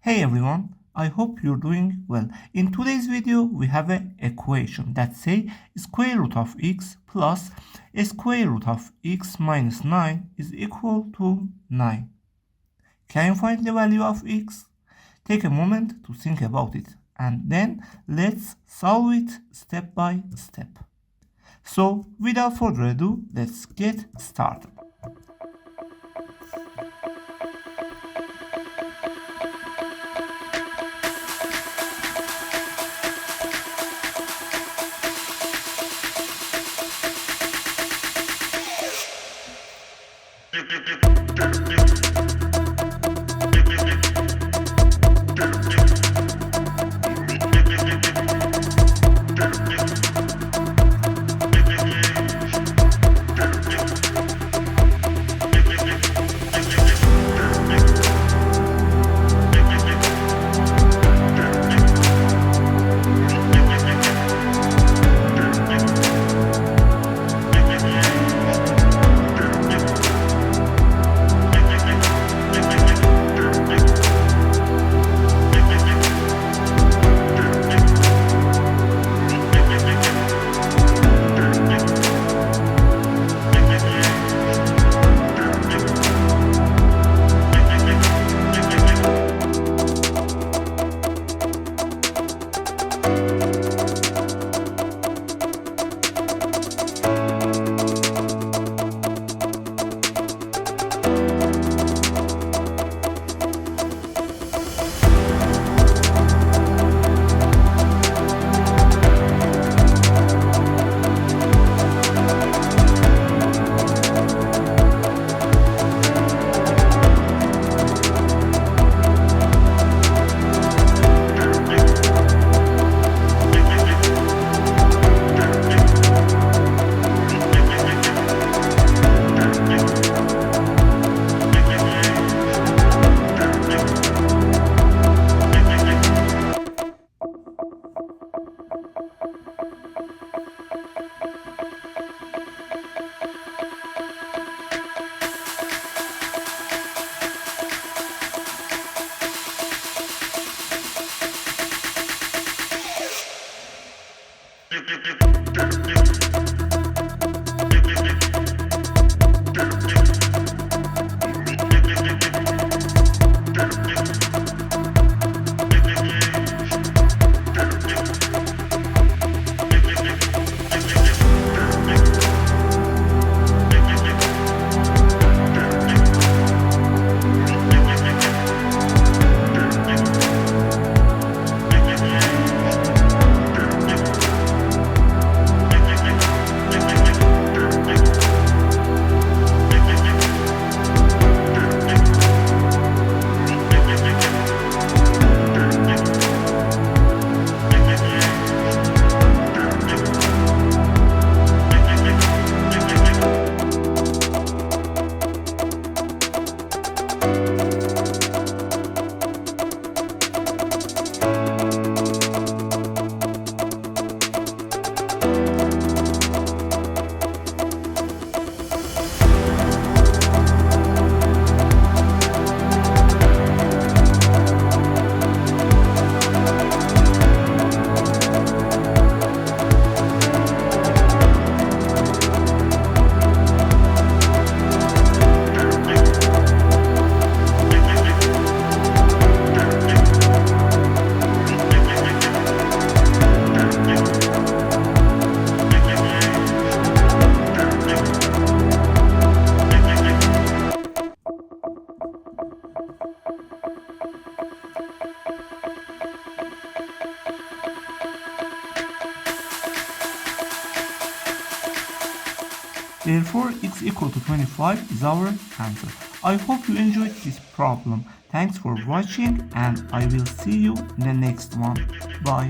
Hey everyone, I hope you're doing well. In today's video, we have an equation that say square root of x plus a square root of x minus 9 is equal to 9. Can you find the value of x? Take a moment to think about it and then let's solve it step by step. So without further ado, let's get started. Therefore, x equal to 25 is our answer. I hope you enjoyed this problem. Thanks for watching and I will see you in the next one. Bye.